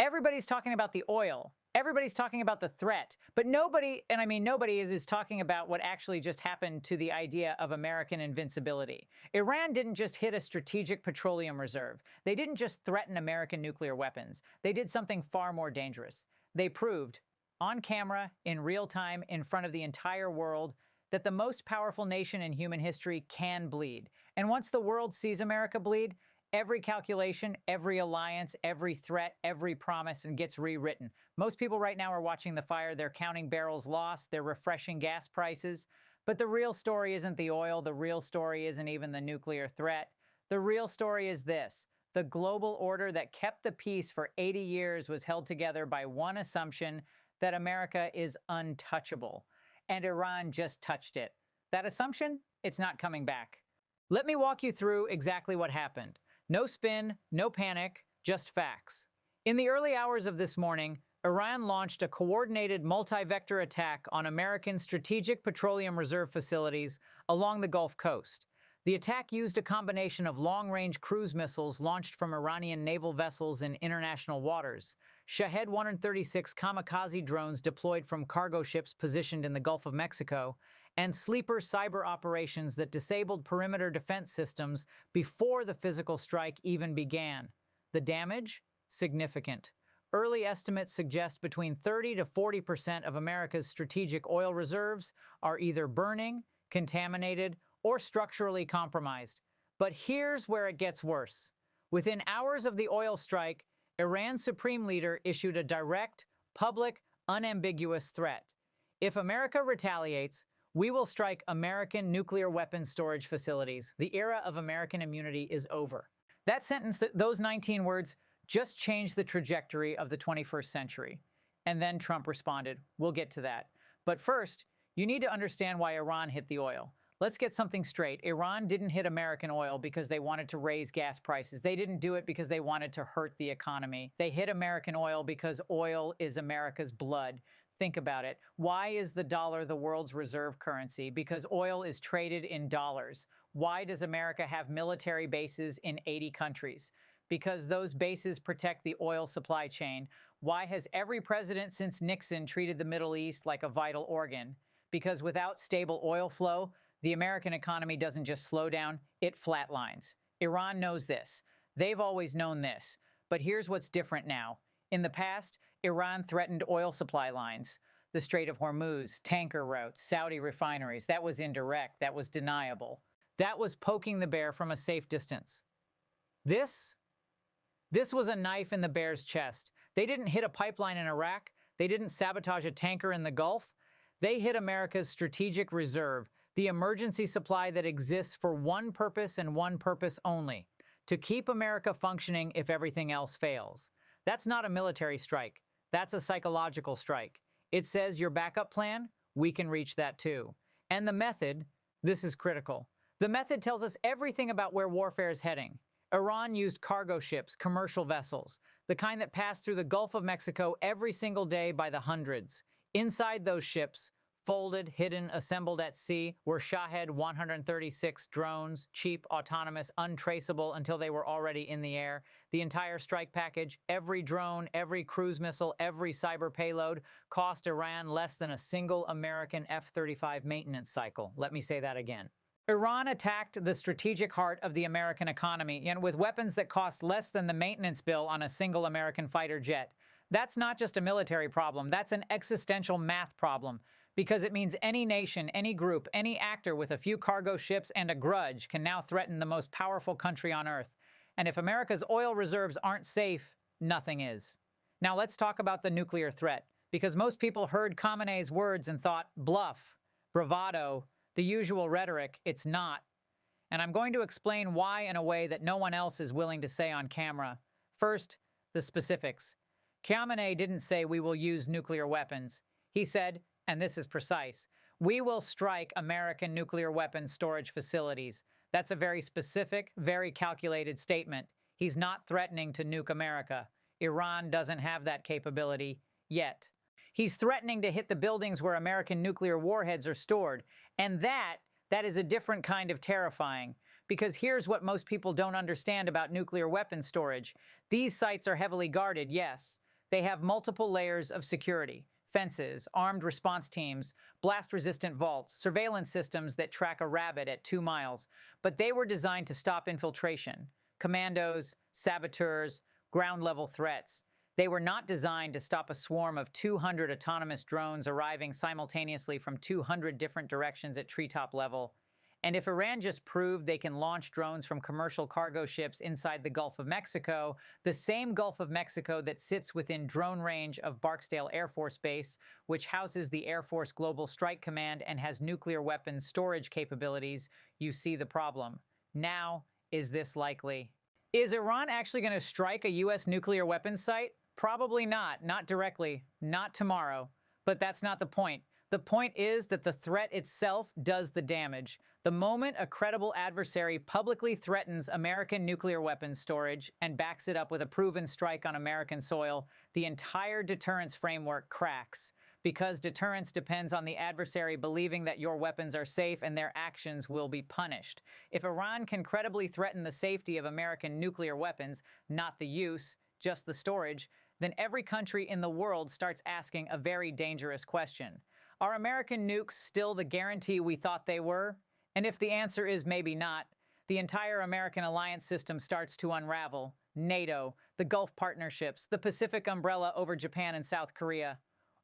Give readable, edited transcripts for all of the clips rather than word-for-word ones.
Everybody's talking about the oil. Everybody's talking about the threat, but nobody, and I mean nobody, is talking about what actually just happened to the idea of American invincibility. Iran didn't just hit a strategic petroleum reserve. They didn't just threaten American nuclear weapons. They did something far more dangerous. They proved, on camera, in real time, in front of the entire world, that the most powerful nation in human history can bleed. And once the world sees America bleed, every calculation, every alliance, every threat, every promise, and gets rewritten. Most people right now are watching the fire. They're counting barrels lost. They're refreshing gas prices. But the real story isn't the oil. The real story isn't even the nuclear threat. The real story is this. The global order that kept the peace for 80 years was held together by one assumption, that America is untouchable. And Iran just touched it. That assumption? It's not coming back. Let me walk you through exactly what happened. No spin, no panic, just facts. In the early hours of this morning, Iran launched a coordinated multi-vector attack on American strategic petroleum reserve facilities along the Gulf Coast. The attack used a combination of long-range cruise missiles launched from Iranian naval vessels in international waters, Shahed 136 kamikaze drones deployed from cargo ships positioned in the Gulf of Mexico, and sleeper cyber operations that disabled perimeter defense systems before the physical strike even began. The damage? Significant. Early estimates suggest between 30 to 40% of America's strategic oil reserves are either burning, contaminated, or structurally compromised. But here's where it gets worse. Within hours of the oil strike, Iran's supreme leader issued a direct, public, unambiguous threat. If America retaliates, we will strike American nuclear weapons storage facilities. The era of American immunity is over. That sentence, those 19 words, just changed the trajectory of the 21st century. And then Trump responded. We'll get to that. But first, you need to understand why Iran hit the oil. Let's get something straight. Iran didn't hit American oil because they wanted to raise gas prices. They didn't do it because they wanted to hurt the economy. They hit American oil because oil is America's blood. Think about it. Why is the dollar the world's reserve currency? Because oil is traded in dollars. Why does America have military bases in 80 countries? Because those bases protect the oil supply chain. Why has every president since Nixon treated the Middle East like a vital organ? Because without stable oil flow, the American economy doesn't just slow down, it flatlines. Iran knows this. They've always known this. But here's what's different now. In the past, Iran threatened oil supply lines, the Strait of Hormuz, tanker routes, Saudi refineries. That was indirect. That was deniable. That was poking the bear from a safe distance. This was a knife in the bear's chest. They didn't hit a pipeline in Iraq. They didn't sabotage a tanker in the Gulf. They hit America's strategic reserve, the emergency supply that exists for one purpose and one purpose only, to keep America functioning if everything else fails. That's not a military strike. That's a psychological strike. It says your backup plan, we can reach that too. And the method, this is critical. The method tells us everything about where warfare is heading. Iran used cargo ships, commercial vessels, the kind that pass through the Gulf of Mexico every single day by the hundreds. Inside those ships, folded, hidden, assembled at sea, were Shahed 136 drones, cheap, autonomous, untraceable until they were already in the air. The entire strike package, every drone, every cruise missile, every cyber payload, cost Iran less than a single American F-35 maintenance cycle. Let me say that again. Iran attacked the strategic heart of the American economy, and with weapons that cost less than the maintenance bill on a single American fighter jet. That's not just a military problem, that's an existential math problem. Because it means any nation, any group, any actor with a few cargo ships and a grudge can now threaten the most powerful country on earth. And if America's oil reserves aren't safe, nothing is. Now let's talk about the nuclear threat, because most people heard Khamenei's words and thought, bluff, bravado, the usual rhetoric. It's not. And I'm going to explain why in a way that no one else is willing to say on camera. First, the specifics. Khamenei didn't say we will use nuclear weapons. He said, and this is precise, we will strike American nuclear weapons storage facilities. That's a very specific, very calculated statement. He's not threatening to nuke America. Iran doesn't have that capability yet. He's threatening to hit the buildings where American nuclear warheads are stored. And that is a different kind of terrifying. Because here's what most people don't understand about nuclear weapons storage. These sites are heavily guarded, yes. They have multiple layers of security: fences, armed response teams, blast-resistant vaults, surveillance systems that track a rabbit at 2 miles. But they were designed to stop infiltration. Commandos, saboteurs, ground-level threats. They were not designed to stop a swarm of 200 autonomous drones arriving simultaneously from 200 different directions at treetop level. And if Iran just proved they can launch drones from commercial cargo ships inside the Gulf of Mexico, the same Gulf of Mexico that sits within drone range of Barksdale Air Force Base, which houses the Air Force Global Strike Command and has nuclear weapons storage capabilities, you see the problem. Now, is this likely? Is Iran actually going to strike a U.S. nuclear weapons site? Probably not. Not directly. Not tomorrow. But that's not the point. The point is that the threat itself does the damage. The moment a credible adversary publicly threatens American nuclear weapons storage and backs it up with a proven strike on American soil, the entire deterrence framework cracks. Because deterrence depends on the adversary believing that your weapons are safe and their actions will be punished. If Iran can credibly threaten the safety of American nuclear weapons, not the use, just the storage, then every country in the world starts asking a very dangerous question. Are American nukes still the guarantee we thought they were? And if the answer is maybe not, the entire American alliance system starts to unravel. NATO, the Gulf partnerships, the Pacific umbrella over Japan and South Korea.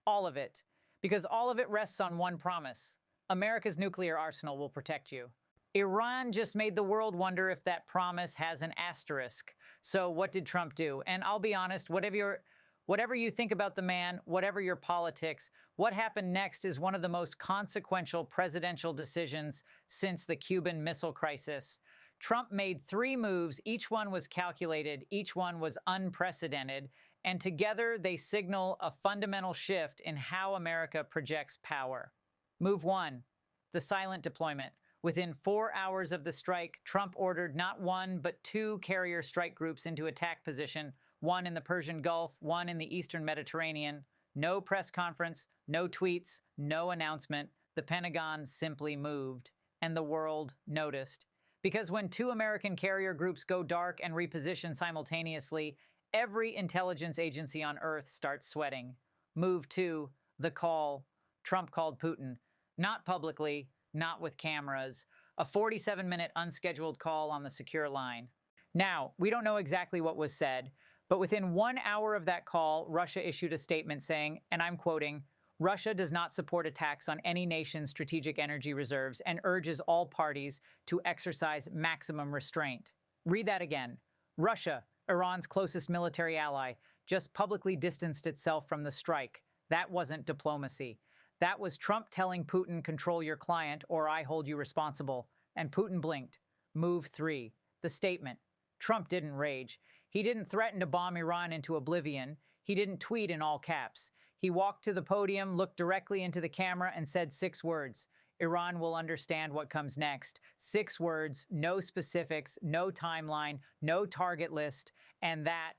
All of it. Because all of it rests on one promise. America's nuclear arsenal will protect you. Iran just made the world wonder if that promise has an asterisk. So what did Trump do? And I'll be honest, whatever you think about the man, whatever your politics, what happened next is one of the most consequential presidential decisions since the Cuban Missile Crisis. Trump made 3 moves, each one was calculated, each one was unprecedented, and together they signal a fundamental shift in how America projects power. Move 1, the silent deployment. Within 4 hours of the strike, Trump ordered not 1 but 2 carrier strike groups into attack position, one in the Persian Gulf, one in the Eastern Mediterranean. No press conference, no tweets, no announcement. The Pentagon simply moved, and the world noticed. Because when 2 American carrier groups go dark and reposition simultaneously, every intelligence agency on Earth starts sweating. Move 2, the call. Trump called Putin. Not publicly, not with cameras. A 47-minute unscheduled call on the secure line. Now, we don't know exactly what was said, but within 1 hour of that call, Russia issued a statement saying, and I'm quoting, "Russia does not support attacks on any nation's strategic energy reserves and urges all parties to exercise maximum restraint." Read that again. Russia, Iran's closest military ally, just publicly distanced itself from the strike. That wasn't diplomacy. That was Trump telling Putin, "Control your client or I hold you responsible." And Putin blinked. Move 3, the statement. Trump didn't rage. He didn't threaten to bomb Iran into oblivion. He didn't tweet in all caps. He walked to the podium, looked directly into the camera, and said 6 words. Iran will understand what comes next. 6 words, no specifics, no timeline, no target list, and that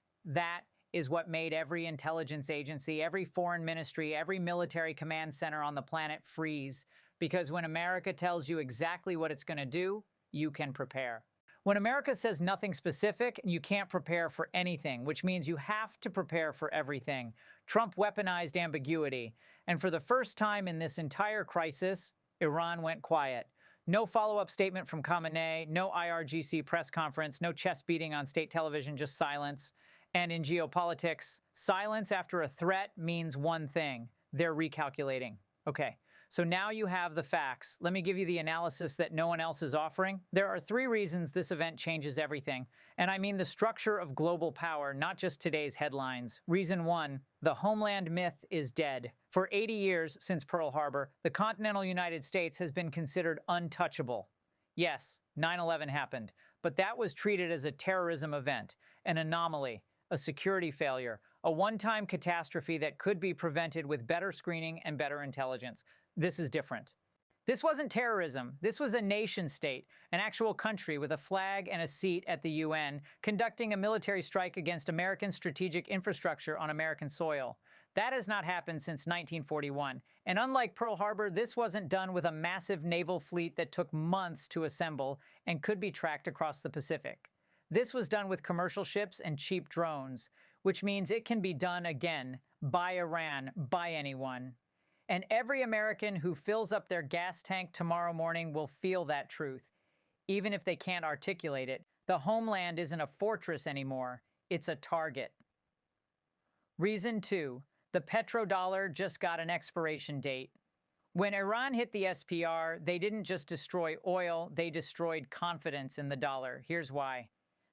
is what made every intelligence agency, every foreign ministry, every military command center on the planet freeze. Because when America tells you exactly what it's going to do, you can prepare. When America says nothing specific, you can't prepare for anything, which means you have to prepare for everything. Trump weaponized ambiguity. And for the first time in this entire crisis, Iran went quiet. No follow-up statement from Khamenei, no IRGC press conference, no chest beating on state television, just silence. And in geopolitics, silence after a threat means one thing: they're recalculating. Okay, so now you have the facts. Let me give you the analysis that no one else is offering. There are 3 reasons this event changes everything. And I mean the structure of global power, not just today's headlines. Reason 1, the homeland myth is dead. For 80 years since Pearl Harbor, the continental United States has been considered untouchable. Yes, 9/11 happened, but that was treated as a terrorism event, an anomaly, a security failure, a one-time catastrophe that could be prevented with better screening and better intelligence. This is different. This wasn't terrorism. This was a nation-state, an actual country with a flag and a seat at the UN, conducting a military strike against American strategic infrastructure on American soil. That has not happened since 1941. And unlike Pearl Harbor, this wasn't done with a massive naval fleet that took months to assemble and could be tracked across the Pacific. This was done with commercial ships and cheap drones. which means it can be done again by Iran, by anyone. And every American who fills up their gas tank tomorrow morning will feel that truth. Even if they can't articulate it, the homeland isn't a fortress anymore, it's a target. Reason 2, the petrodollar just got an expiration date. When Iran hit the SPR, they didn't just destroy oil, they destroyed confidence in the dollar. Here's why.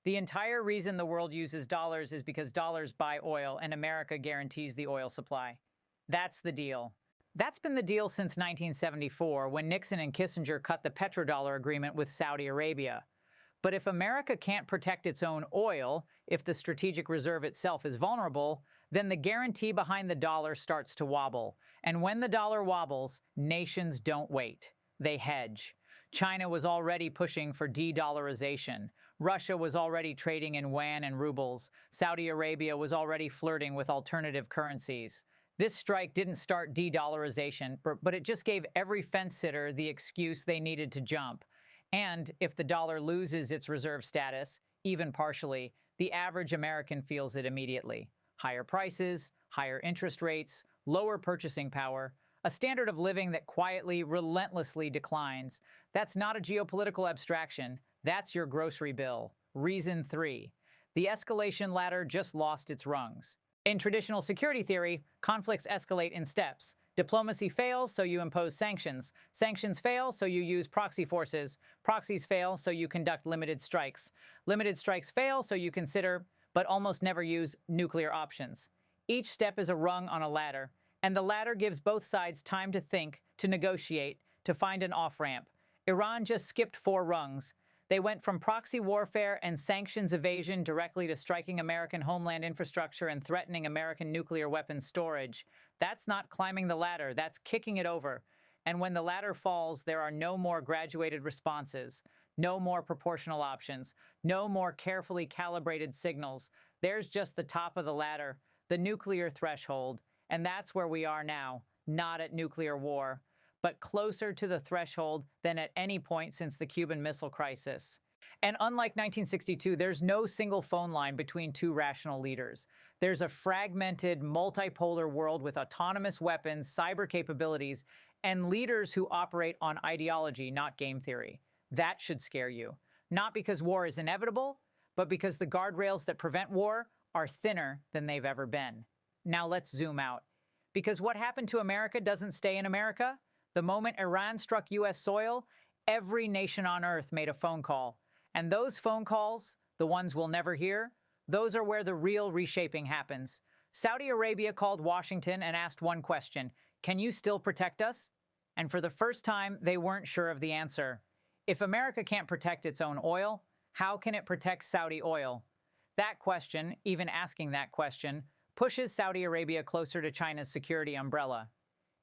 The entire reason the world uses dollars is because dollars buy oil and America guarantees the oil supply. That's the deal. That's been the deal since 1974, when Nixon and Kissinger cut the petrodollar agreement with Saudi Arabia. But if America can't protect its own oil, if the strategic reserve itself is vulnerable, then the guarantee behind the dollar starts to wobble. And when the dollar wobbles, nations don't wait. They hedge. China was already pushing for de-dollarization. Russia was already trading in yuan and rubles. Saudi Arabia was already flirting with alternative currencies. This strike didn't start de-dollarization, but it just gave every fence-sitter the excuse they needed to jump. And if the dollar loses its reserve status, even partially, the average American feels it immediately. Higher prices, higher interest rates, lower purchasing power, a standard of living that quietly, relentlessly declines. That's not a geopolitical abstraction. That's your grocery bill. Reason 3. The escalation ladder just lost its rungs. In traditional security theory, conflicts escalate in steps. Diplomacy fails, so you impose sanctions. Sanctions fail, so you use proxy forces. Proxies fail, so you conduct limited strikes. Limited strikes fail, so you consider, but almost never use, nuclear options. Each step is a rung on a ladder, and the ladder gives both sides time to think, to negotiate, to find an off-ramp. Iran just skipped 4 rungs. They went from proxy warfare and sanctions evasion directly to striking American homeland infrastructure and threatening American nuclear weapons storage. That's not climbing the ladder, that's kicking it over. And when the ladder falls, there are no more graduated responses, no more proportional options, no more carefully calibrated signals. There's just the top of the ladder, the nuclear threshold. And that's where we are now, not at nuclear war, but closer to the threshold than at any point since the Cuban Missile Crisis. And unlike 1962, there's no single phone line between 2 rational leaders. There's a fragmented, multipolar world with autonomous weapons, cyber capabilities, and leaders who operate on ideology, not game theory. That should scare you. Not because war is inevitable, but because the guardrails that prevent war are thinner than they've ever been. Now let's zoom out. Because what happened to America doesn't stay in America. The moment Iran struck U.S. soil, every nation on earth made a phone call. And those phone calls, the ones we'll never hear, those are where the real reshaping happens. Saudi Arabia called Washington and asked one question: can you still protect us? And for the first time, they weren't sure of the answer. If America can't protect its own oil, how can it protect Saudi oil? That question, even asking that question, pushes Saudi Arabia closer to China's security umbrella.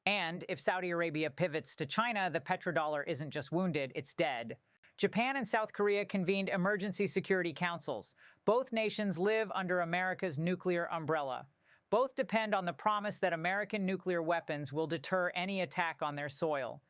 And if Saudi Arabia pivots to China, the petrodollar isn't just wounded, it's dead. Japan and South Korea convened emergency security councils. Both nations live under America's nuclear umbrella. Both depend on the promise that American nuclear weapons will deter any attack on their soil.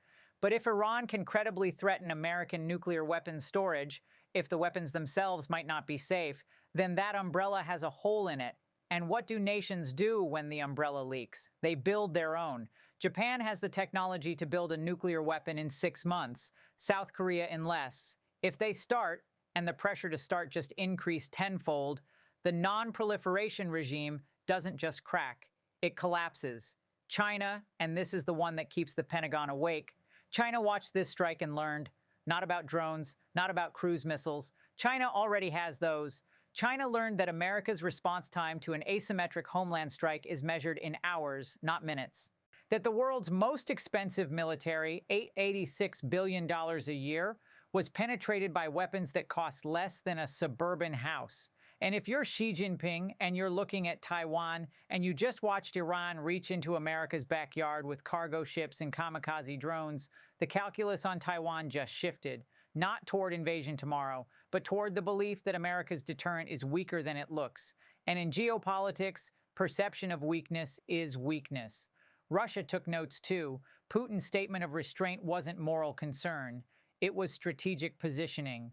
But if Iran can credibly threaten American nuclear weapons storage, if the weapons themselves might not be safe, then that umbrella has a hole in it. And what do nations do when the umbrella leaks? They build their own. Japan has the technology to build a nuclear weapon in 6 months, South Korea in less. If they start, and the pressure to start just increased tenfold, the non-proliferation regime doesn't just crack, it collapses. China, and this is the one that keeps the Pentagon awake, China watched this strike and learned, not about drones, not about cruise missiles. China already has those. China learned that America's response time to an asymmetric homeland strike is measured in hours, not minutes. That the world's most expensive military, $886 billion a year, was penetrated by weapons that cost less than a suburban house. And if you're Xi Jinping and you're looking at Taiwan and you just watched Iran reach into America's backyard with cargo ships and kamikaze drones, the calculus on Taiwan just shifted, not toward invasion tomorrow, but toward the belief that America's deterrent is weaker than it looks. And in geopolitics, perception of weakness is weakness. Russia took notes too. Putin's statement of restraint wasn't moral concern. It was strategic positioning.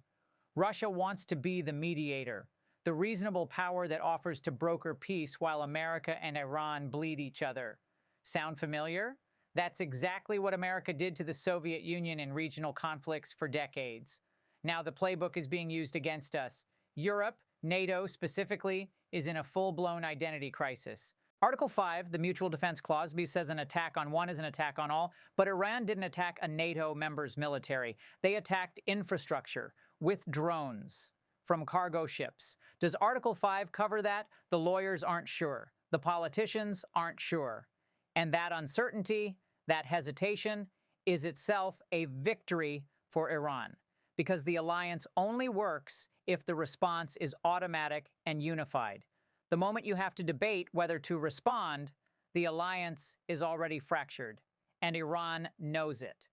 Russia wants to be the mediator. the reasonable power that offers to broker peace while America and Iran bleed each other. Sound familiar? That's exactly what America did to the Soviet Union in regional conflicts for decades. Now the playbook is being used against us. Europe, NATO specifically, is in a full-blown identity crisis. Article 5, the Mutual Defense Clause, says an attack on one is an attack on all, but Iran didn't attack a NATO member's military. They attacked infrastructure with drones from cargo ships. Does Article 5 cover that? The lawyers aren't sure. The politicians aren't sure. And that uncertainty, that hesitation, is itself a victory for Iran, because the alliance only works if the response is automatic and unified. The moment you have to debate whether to respond, the alliance is already fractured, and Iran knows it.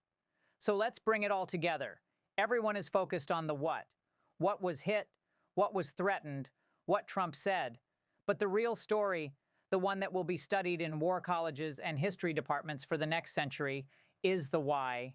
So let's bring it all together. Everyone is focused on the what. What was hit, what was threatened, what Trump said. But the real story, the one that will be studied in war colleges and history departments for the next century, is the why.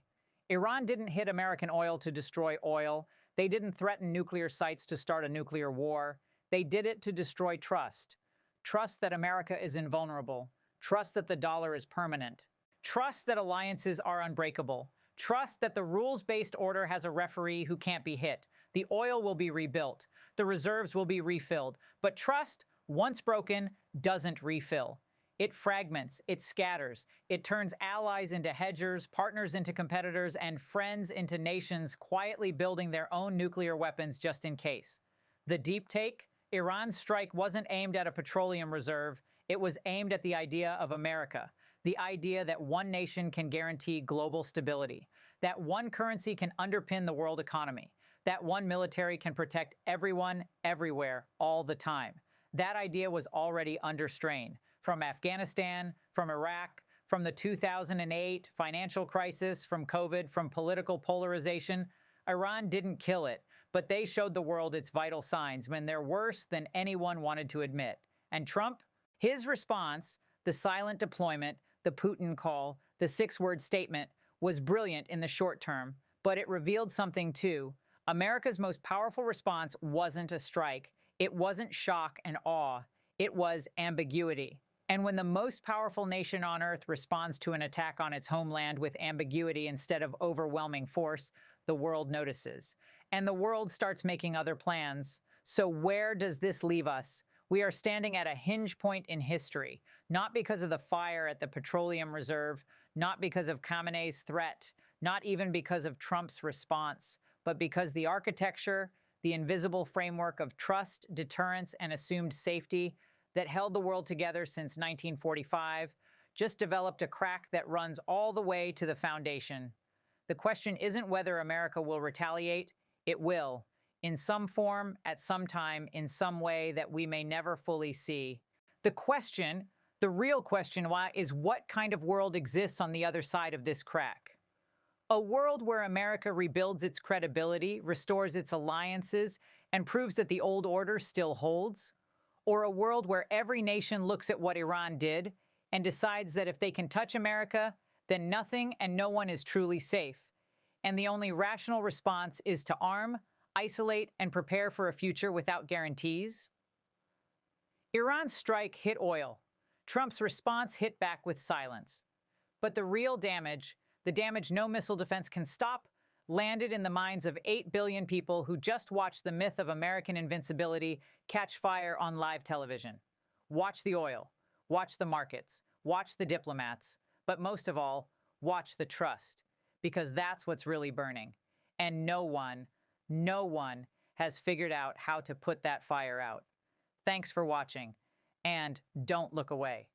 Iran didn't hit American oil to destroy oil. They didn't threaten nuclear sites to start a nuclear war. They did it to destroy trust. Trust that America is invulnerable. Trust that the dollar is permanent. Trust that alliances are unbreakable. Trust that the rules-based order has a referee who can't be hit. The oil will be rebuilt. The reserves will be refilled. But trust, once broken, doesn't refill. It fragments, it scatters, it turns allies into hedgers, partners into competitors, and friends into nations quietly building their own nuclear weapons just in case. The deep take? Iran's strike wasn't aimed at a petroleum reserve, it was aimed at the idea of America, the idea that one nation can guarantee global stability, that one currency can underpin the world economy, that one military can protect everyone, everywhere, all the time. That idea was already under strain. From Afghanistan, from Iraq, from the 2008 financial crisis, from COVID, from political polarization. Iran didn't kill it, but they showed the world its vital signs when they're worse than anyone wanted to admit. And Trump? His response, the silent deployment, the Putin call, the 6-word statement, was brilliant in the short term, but it revealed something too. America's most powerful response wasn't a strike. It wasn't shock and awe. It was ambiguity. And when the most powerful nation on earth responds to an attack on its homeland with ambiguity instead of overwhelming force, the world notices. And the world starts making other plans. So where does this leave us? We are standing at a hinge point in history, not because of the fire at the petroleum reserve, not because of Khamenei's threat, not even because of Trump's response, but because the architecture, the invisible framework of trust, deterrence, and assumed safety that held the world together since 1945 just developed a crack that runs all the way to the foundation. The question isn't whether America will retaliate. It will, in some form, at some time, in some way that we may never fully see. The question, the real question, is what kind of world exists on the other side of this crack? A world where America rebuilds its credibility, restores its alliances, and proves that the old order still holds? Or a world where every nation looks at what Iran did and decides that if they can touch America, then nothing and no one is truly safe, and the only rational response is to arm, isolate, and prepare for a future without guarantees? Iran's strike hit oil. Trump's response hit back with silence. But the real damage, the damage no missile defense can stop, landed in the minds of 8 billion people who just watched the myth of American invincibility catch fire on live television. Watch the oil, watch the markets, watch the diplomats, but most of all, watch the trust, because that's what's really burning. And no one has figured out how to put that fire out. Thanks for watching, and don't look away.